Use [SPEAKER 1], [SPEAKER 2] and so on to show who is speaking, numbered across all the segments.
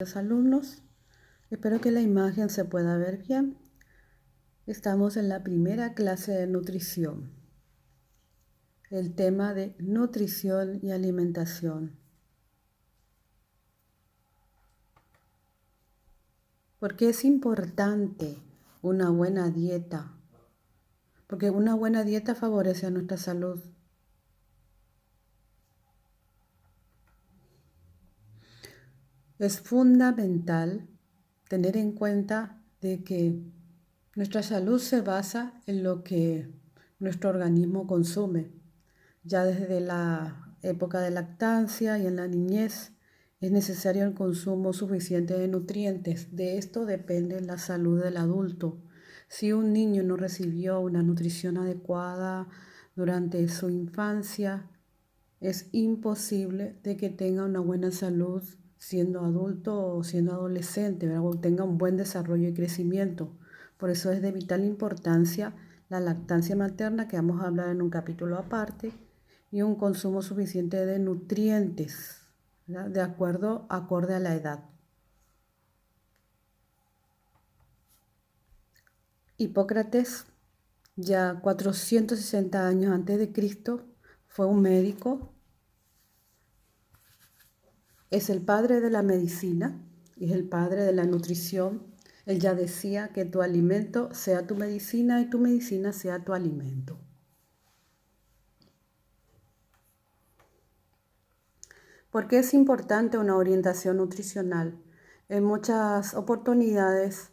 [SPEAKER 1] Los alumnos, espero que la imagen se pueda ver bien. Estamos en la primera clase de nutrición. El tema de nutrición y alimentación. ¿Por qué es importante una buena dieta? Porque una buena dieta favorece a nuestra salud. Es fundamental tener en cuenta de que nuestra salud se basa en lo que nuestro organismo consume. Ya desde la época de lactancia y en la niñez es necesario el consumo suficiente de nutrientes. De esto depende la salud del adulto. Si un niño no recibió una nutrición adecuada durante su infancia, es imposible de que tenga una buena salud siendo adulto o siendo adolescente, ¿verdad? O tenga un buen desarrollo y crecimiento. Por eso es de vital importancia la lactancia materna, que vamos a hablar en un capítulo aparte, y un consumo suficiente de nutrientes, ¿verdad? Acorde a la edad. Hipócrates, ya 460 años antes de Cristo, fue un médico. Es el padre de la medicina, es el padre de la nutrición. Él ya decía que tu alimento sea tu medicina y tu medicina sea tu alimento. ¿Por qué es importante una orientación nutricional? En muchas oportunidades,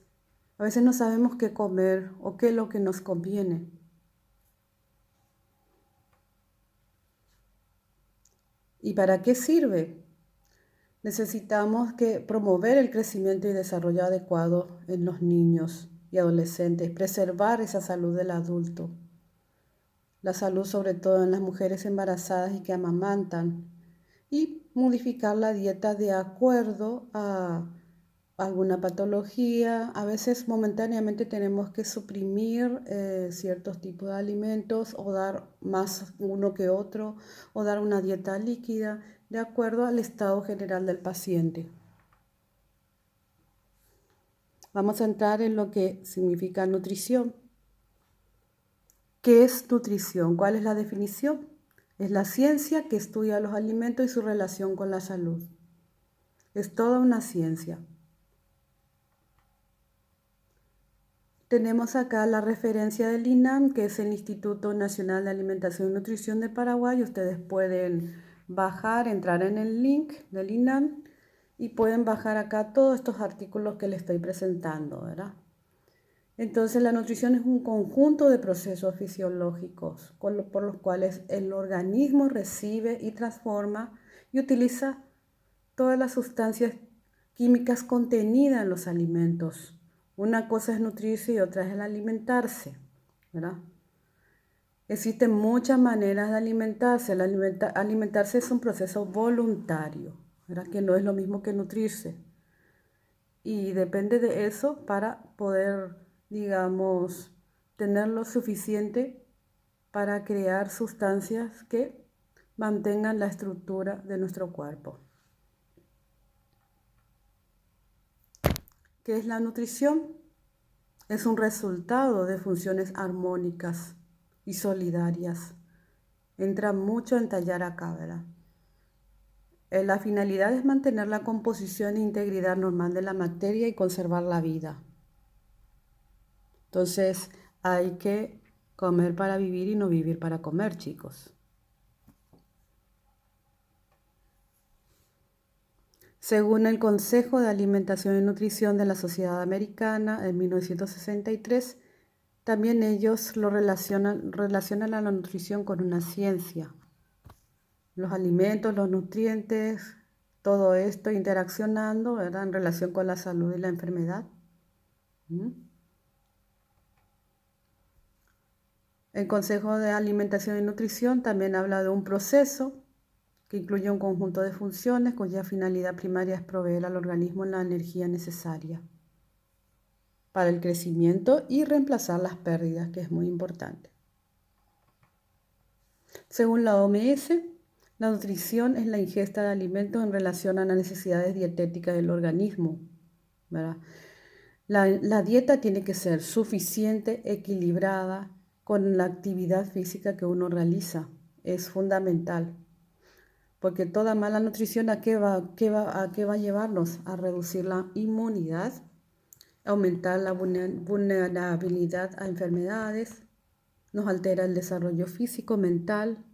[SPEAKER 1] a veces no sabemos qué comer o qué es lo que nos conviene. ¿Y para qué sirve? Necesitamos promover el crecimiento y desarrollo adecuado en los niños y adolescentes, preservar esa salud del adulto, la salud sobre todo en las mujeres embarazadas y que amamantan, y modificar la dieta de acuerdo a alguna patología. A veces momentáneamente tenemos que suprimir ciertos tipos de alimentos o dar más uno que otro o dar una dieta líquida de acuerdo al estado general del paciente. Vamos a entrar en lo que significa nutrición. ¿Qué es nutrición? ¿Cuál es la definición? Es la ciencia que estudia los alimentos y su relación con la salud. Es toda una ciencia. Tenemos acá la referencia del INAM, que es el Instituto Nacional de Alimentación y Nutrición de Paraguay. Ustedes pueden entrar en el link del INAM y pueden bajar acá todos estos artículos que les estoy presentando, ¿verdad? Entonces, la nutrición es un conjunto de procesos fisiológicos por los cuales el organismo recibe y transforma y utiliza todas las sustancias químicas contenidas en los alimentos. Una cosa es nutrirse y otra es el alimentarse, ¿verdad? Existen muchas maneras de alimentarse. Alimentarse es un proceso voluntario, ¿verdad? Que no es lo mismo que nutrirse. Y depende de eso para poder, digamos, tener lo suficiente para crear sustancias que mantengan la estructura de nuestro cuerpo. ¿Qué es la nutrición? Es un resultado de funciones armónicas y solidarias. Entra mucho en tallar acá, ¿verdad? La finalidad es mantener la composición e integridad normal de la materia y conservar la vida. Entonces, hay que comer para vivir y no vivir para comer, chicos. Según el Consejo de Alimentación y Nutrición de la Sociedad Americana en 1963, también ellos relacionan a la nutrición con una ciencia. Los alimentos, los nutrientes, todo esto interaccionando, ¿verdad?, en relación con la salud y la enfermedad. El Consejo de Alimentación y Nutrición también habla de un proceso que incluye un conjunto de funciones cuya finalidad primaria es proveer al organismo la energía necesaria para el crecimiento y reemplazar las pérdidas, que es muy importante. Según la OMS, La nutrición es la ingesta de alimentos en relación a las necesidades dietéticas del organismo, ¿verdad? La dieta tiene que ser suficiente, equilibrada con la actividad física que uno realiza. Es fundamental, porque toda mala nutrición ¿a qué va a llevarnos? A reducir la inmunidad, aumentar la vulnerabilidad a enfermedades, nos altera el desarrollo físico, mental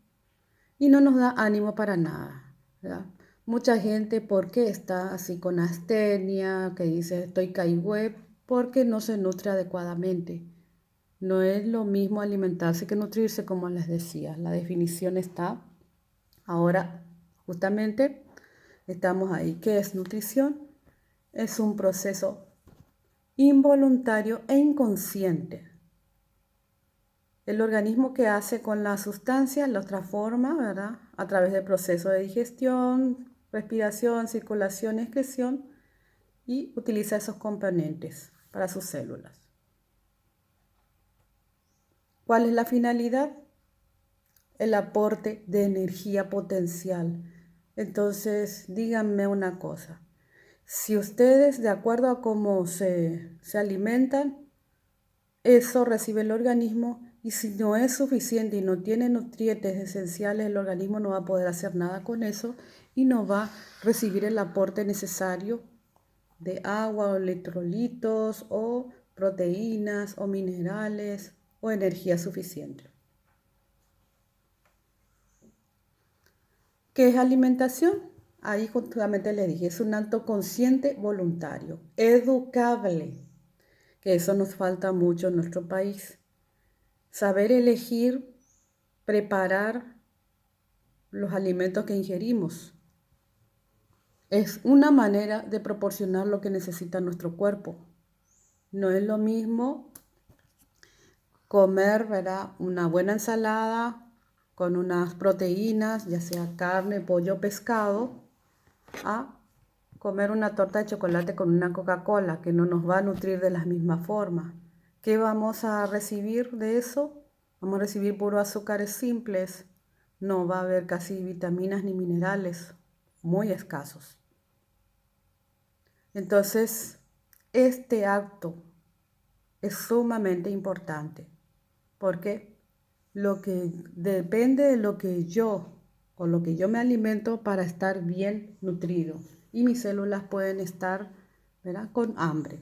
[SPEAKER 1] y no nos da ánimo para nada, ¿verdad? Mucha gente, ¿por qué está así con astenia? Que dice, estoy caigüe, porque no se nutre adecuadamente. No es lo mismo alimentarse que nutrirse, como les decía. La definición está. Ahora, justamente, estamos ahí. ¿Qué es nutrición? Es un proceso involuntario e inconsciente. El organismo que hace con las sustancias los transforma, ¿verdad? A través del proceso de digestión, respiración, circulación, excreción, y utiliza esos componentes para sus células. ¿Cuál es la finalidad? El aporte de energía potencial. Entonces, díganme una cosa. Si ustedes, de acuerdo a cómo se alimentan, eso recibe el organismo, y si no es suficiente y no tiene nutrientes esenciales, el organismo no va a poder hacer nada con eso y no va a recibir el aporte necesario de agua o electrolitos o proteínas o minerales o energía suficiente. ¿Qué es alimentación? Ahí justamente les dije, es un acto consciente voluntario, educable, que eso nos falta mucho en nuestro país. Saber elegir, preparar los alimentos que ingerimos. Es una manera de proporcionar lo que necesita nuestro cuerpo. No es lo mismo comer, ¿verdad?, una buena ensalada con unas proteínas, ya sea carne, pollo, pescado, a comer una torta de chocolate con una Coca-Cola, que no nos va a nutrir de la misma forma. ¿Qué vamos a recibir de eso? Vamos a recibir puros azúcares simples. No va a haber casi vitaminas ni minerales, muy escasos. Entonces, este acto es sumamente importante, porque lo que depende de lo que yo me alimento para estar bien nutrido, y mis células pueden estar, ¿verdad?, con hambre.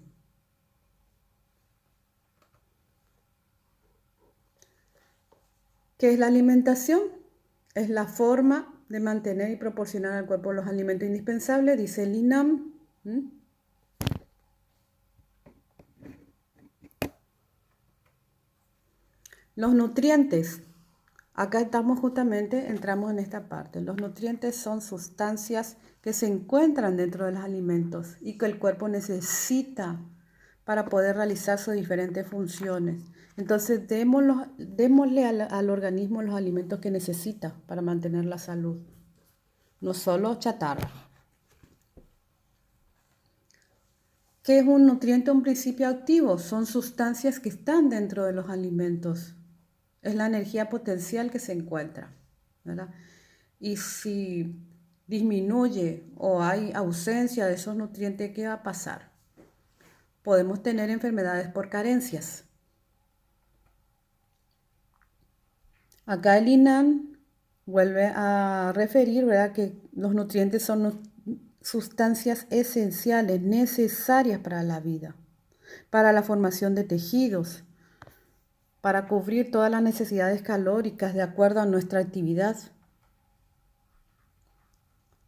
[SPEAKER 1] ¿Qué es la alimentación? Es la forma de mantener y proporcionar al cuerpo los alimentos indispensables, dice el INAM. Los nutrientes. Acá entramos en esta parte. Los nutrientes son sustancias que se encuentran dentro de los alimentos y que el cuerpo necesita para poder realizar sus diferentes funciones. Entonces, démosle al organismo los alimentos que necesita para mantener la salud, no solo chatarra. ¿Qué es un nutriente? Un principio activo. Son sustancias que están dentro de los alimentos. Es la energía potencial que se encuentra, ¿verdad? Y si disminuye o hay ausencia de esos nutrientes, ¿qué va a pasar? Podemos tener enfermedades por carencias. Acá el INAN vuelve a referir, ¿verdad?, que los nutrientes son sustancias esenciales, necesarias para la vida, para la formación de tejidos, para cubrir todas las necesidades calóricas de acuerdo a nuestra actividad.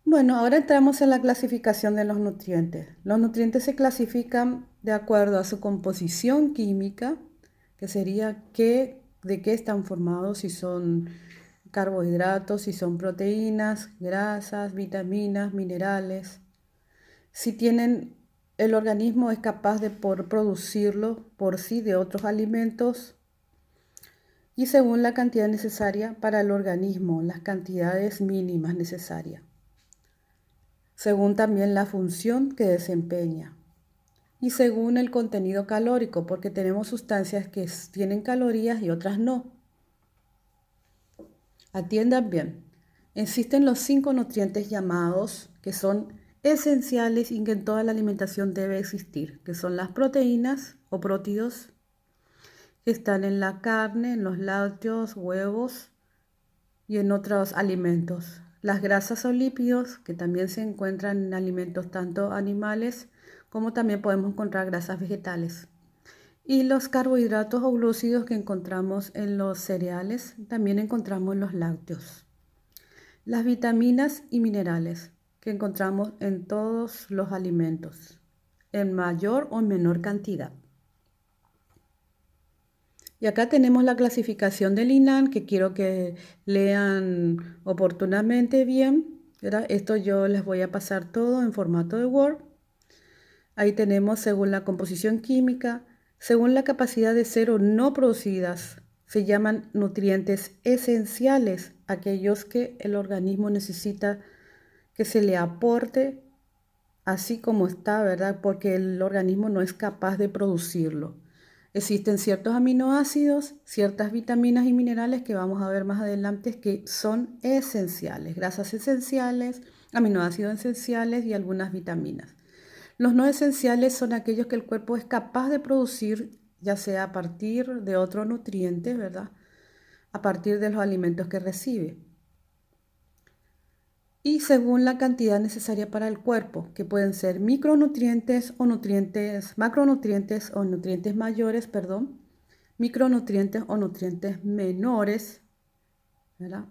[SPEAKER 1] Bueno, ahora entramos en la clasificación de los nutrientes. Los nutrientes se clasifican de acuerdo a su composición química, que sería de qué están formados, si son carbohidratos, si son proteínas, grasas, vitaminas, minerales. Si el organismo es capaz de producirlo por sí de otros alimentos, y según la cantidad necesaria para el organismo, las cantidades mínimas necesarias, según también la función que desempeña y según el contenido calórico, porque tenemos sustancias que tienen calorías y otras no. Atiendan bien. Existen los 5 nutrientes llamados que son esenciales y que en toda la alimentación debe existir, que son las proteínas o prótidos, que están en la carne, en los lácteos, huevos y en otros alimentos. Las grasas o lípidos, que también se encuentran en alimentos tanto animales como también podemos encontrar grasas vegetales. Y los carbohidratos o glúcidos que encontramos en los cereales, también encontramos en los lácteos. Las vitaminas y minerales que encontramos en todos los alimentos, en mayor o menor cantidad. Y acá tenemos la clasificación del INAN, que quiero que lean oportunamente bien, ¿verdad? Esto yo les voy a pasar todo en formato de Word. Ahí tenemos según la composición química, según la capacidad de ser o no producidas. Se llaman nutrientes esenciales, aquellos que el organismo necesita que se le aporte así como está, ¿verdad? Porque el organismo no es capaz de producirlo. Existen ciertos aminoácidos, ciertas vitaminas y minerales que vamos a ver más adelante que son esenciales, grasas esenciales, aminoácidos esenciales y algunas vitaminas. Los no esenciales son aquellos que el cuerpo es capaz de producir, ya sea a partir de otro nutriente, ¿verdad? A partir de los alimentos que recibe. Y según la cantidad necesaria para el cuerpo, que pueden ser micronutrientes o nutrientes, macronutrientes o nutrientes mayores, perdón, micronutrientes o nutrientes menores, ¿verdad?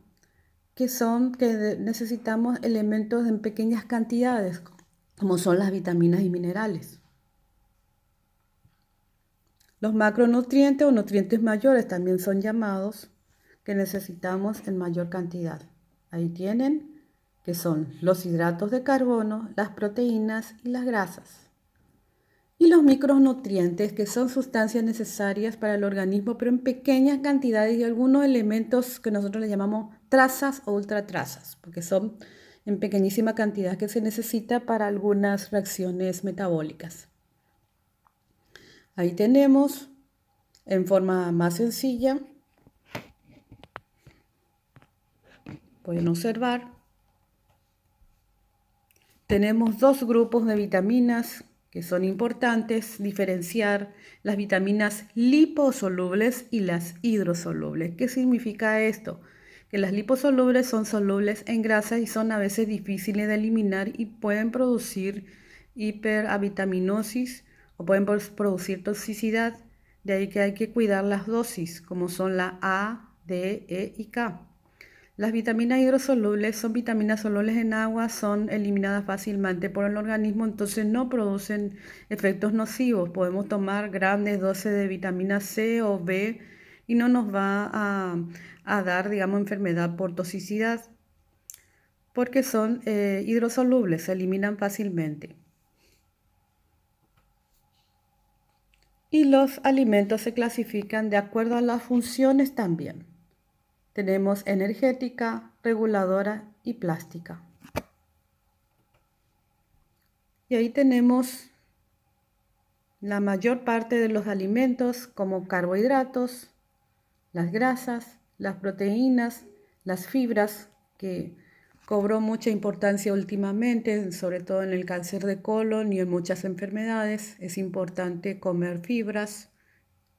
[SPEAKER 1] Que son que necesitamos elementos en pequeñas cantidades, como son las vitaminas y minerales. Los macronutrientes o nutrientes mayores también son llamados, que necesitamos en mayor cantidad. Ahí tienen que son los hidratos de carbono, las proteínas y las grasas. Y los micronutrientes, que son sustancias necesarias para el organismo, pero en pequeñas cantidades, y algunos elementos que nosotros le llamamos trazas o ultratrazas, porque son en pequeñísima cantidad que se necesita para algunas reacciones metabólicas. Ahí tenemos en forma más sencilla, pueden observar, tenemos dos grupos de vitaminas que son importantes diferenciar: las vitaminas liposolubles y las hidrosolubles. ¿Qué significa esto? Que las liposolubles son solubles en grasa y son a veces difíciles de eliminar y pueden producir hiperavitaminosis o pueden producir toxicidad. De ahí que hay que cuidar las dosis, como son la A, D, E y K. Las vitaminas hidrosolubles son vitaminas solubles en agua, son eliminadas fácilmente por el organismo, entonces no producen efectos nocivos. Podemos tomar grandes dosis de vitamina C o B y no nos va a dar, digamos, enfermedad por toxicidad, porque son hidrosolubles, se eliminan fácilmente. Y los alimentos se clasifican de acuerdo a las funciones también. Tenemos energética, reguladora y plástica. Y ahí tenemos la mayor parte de los alimentos como carbohidratos, las grasas, las proteínas, las fibras, que cobró mucha importancia últimamente, sobre todo en el cáncer de colon y en muchas enfermedades. Es importante comer fibras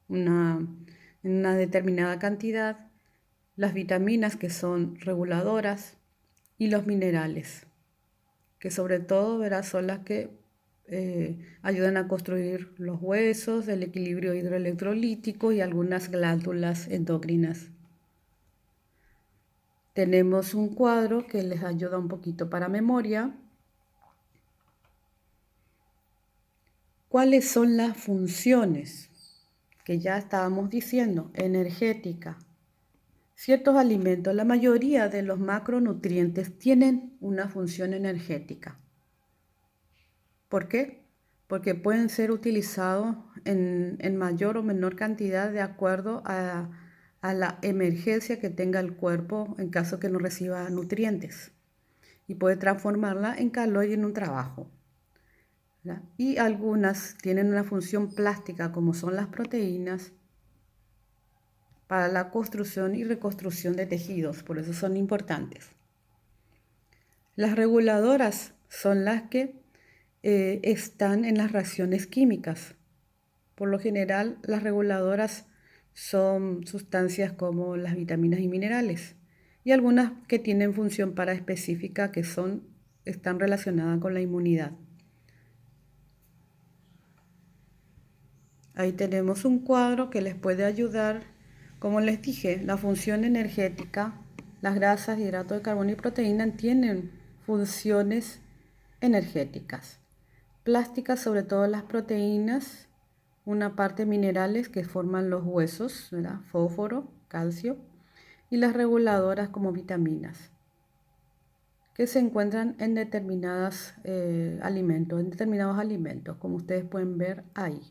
[SPEAKER 1] en una determinada cantidad. Las vitaminas, que son reguladoras, y los minerales, que sobre todo, verás, son las que ayudan a construir los huesos, el equilibrio hidroelectrolítico y algunas glándulas endocrinas. Tenemos un cuadro que les ayuda un poquito para memoria. ¿Cuáles son las funciones? Que ya estábamos diciendo: energética. Ciertos alimentos, la mayoría de los macronutrientes tienen una función energética. ¿Por qué? Porque pueden ser utilizados en mayor o menor cantidad de acuerdo a la emergencia que tenga el cuerpo en caso que no reciba nutrientes. Y puede transformarla en calor y en un trabajo, ¿verdad? Y algunas tienen una función plástica, como son las proteínas, para la construcción y reconstrucción de tejidos, por eso son importantes. Las reguladoras son las que están en las reacciones químicas. Por lo general, las reguladoras son sustancias como las vitaminas y minerales y algunas que tienen función paraespecífica que están relacionadas con la inmunidad. Ahí tenemos un cuadro que les puede ayudar. Como les dije, la función energética, las grasas, hidratos de carbono y proteína tienen funciones energéticas. Plásticas, sobre todo las proteínas, una parte minerales que forman los huesos, ¿verdad? Fósforo, calcio, y las reguladoras como vitaminas, que se encuentran en determinados alimentos, como ustedes pueden ver ahí.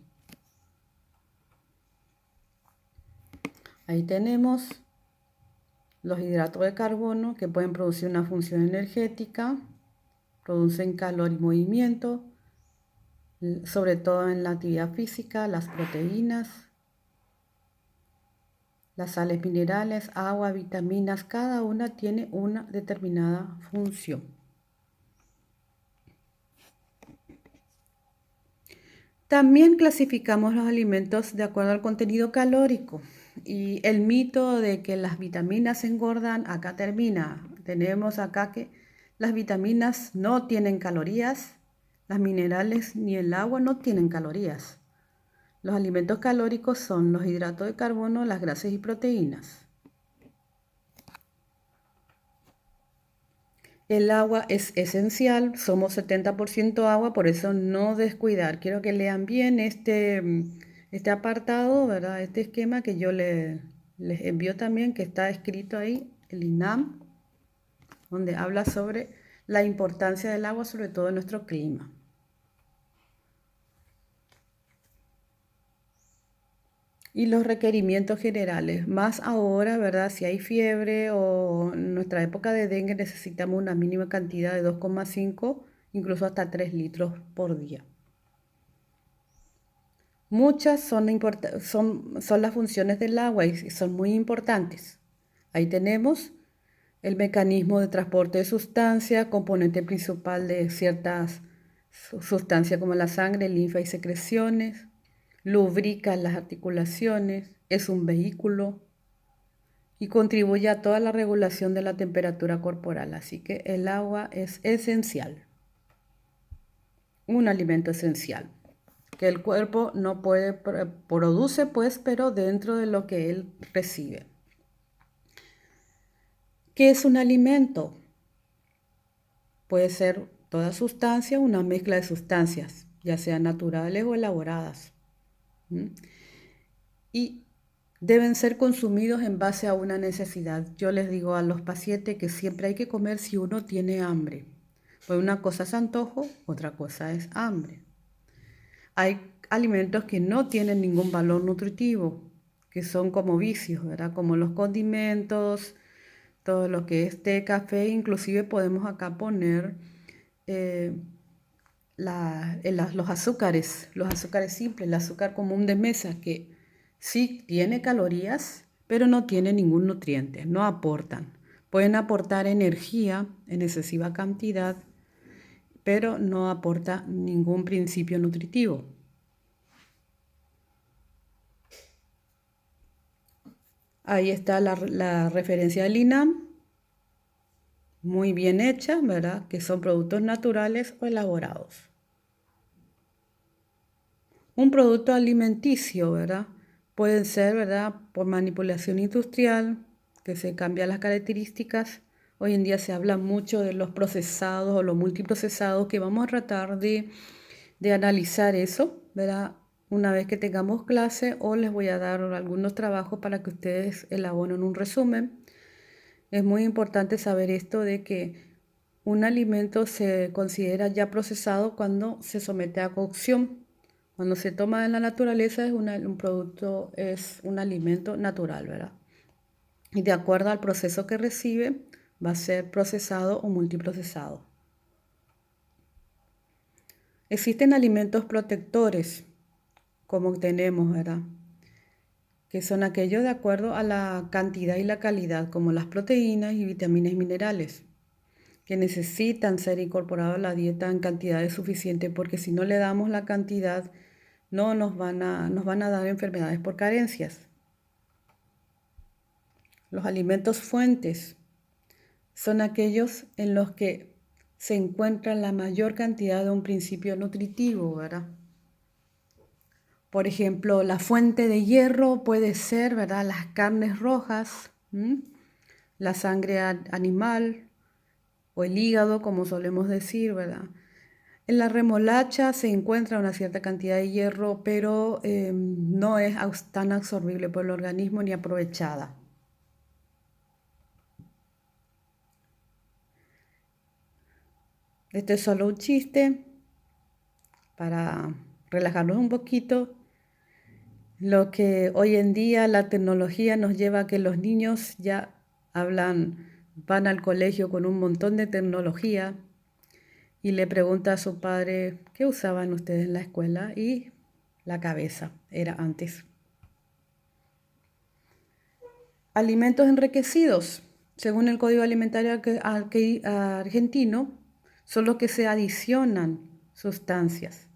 [SPEAKER 1] Ahí tenemos los hidratos de carbono que pueden producir una función energética, producen calor y movimiento, sobre todo en la actividad física, las proteínas, las sales minerales, agua, vitaminas, cada una tiene una determinada función. También clasificamos los alimentos de acuerdo al contenido calórico. Y el mito de que las vitaminas engordan, acá termina. Tenemos acá que las vitaminas no tienen calorías, las minerales ni el agua no tienen calorías. Los alimentos calóricos son los hidratos de carbono, las grasas y proteínas. El agua es esencial, somos 70% agua, por eso no descuidar. Quiero que lean bien este apartado, ¿verdad? Este esquema que yo les envío también, que está escrito ahí, el INAM, donde habla sobre la importancia del agua, sobre todo en nuestro clima. Y los requerimientos generales, más ahora, ¿verdad? Si hay fiebre o en nuestra época de dengue necesitamos una mínima cantidad de 2,5, incluso hasta 3 litros por día. Muchas son las funciones del agua y son muy importantes. Ahí tenemos el mecanismo de transporte de sustancias, componente principal de ciertas sustancias como la sangre, linfa y secreciones, lubrica las articulaciones, es un vehículo y contribuye a toda la regulación de la temperatura corporal. Así que el agua es esencial, un alimento esencial, que el cuerpo no produce pues, pero dentro de lo que él recibe. ¿Qué es un alimento? Puede ser toda sustancia, una mezcla de sustancias, ya sean naturales o elaboradas. Y deben ser consumidos en base a una necesidad. Yo les digo a los pacientes que siempre hay que comer si uno tiene hambre. Pues una cosa es antojo, otra cosa es hambre. Hay alimentos que no tienen ningún valor nutritivo, que son como vicios, ¿verdad? Como los condimentos, todo lo que es té, café, inclusive podemos acá poner los azúcares simples, el azúcar común de mesa, que sí tiene calorías, pero no tiene ningún nutriente, no aportan. Pueden aportar energía en excesiva cantidad, pero no aporta ningún principio nutritivo. Ahí está la referencia del INAM, muy bien hecha, ¿verdad? Que son productos naturales o elaborados. Un producto alimenticio, ¿verdad? Pueden ser, ¿verdad? Por manipulación industrial, que se cambian las características. Hoy en día se habla mucho de los procesados o los multiprocesados, que vamos a tratar de analizar eso, ¿verdad? Una vez que tengamos clase, o les voy a dar algunos trabajos para que ustedes elaboren un resumen. Es muy importante saber esto de que un alimento se considera ya procesado cuando se somete a cocción. Cuando se toma en la naturaleza es un producto, es un alimento natural, ¿verdad? Y de acuerdo al proceso que recibe, va a ser procesado o multiprocesado. Existen alimentos protectores, como tenemos, ¿verdad? Que son aquellos de acuerdo a la cantidad y la calidad, como las proteínas y vitaminas y minerales, que necesitan ser incorporados a la dieta en cantidades suficientes, porque si no le damos la cantidad, no nos van a dar enfermedades por carencias. Los alimentos fuentes son aquellos en los que se encuentra la mayor cantidad de un principio nutritivo, ¿verdad? Por ejemplo, la fuente de hierro puede ser, ¿verdad?, las carnes rojas, la sangre animal o el hígado, como solemos decir, ¿verdad? En la remolacha se encuentra una cierta cantidad de hierro, pero no es tan absorbible por el organismo ni aprovechada. Esto es solo un chiste para relajarnos un poquito. Lo que hoy en día la tecnología nos lleva a que los niños ya van al colegio con un montón de tecnología y le pregunta a su padre, ¿qué usaban ustedes en la escuela? Y la cabeza era antes. Alimentos enriquecidos, según el Código Alimentario argentino, son los que se adicionan sustancias,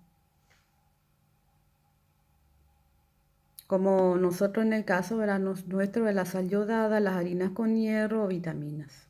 [SPEAKER 1] como nosotros en el caso nuestro de la sal yodada, las harinas con hierro o vitaminas.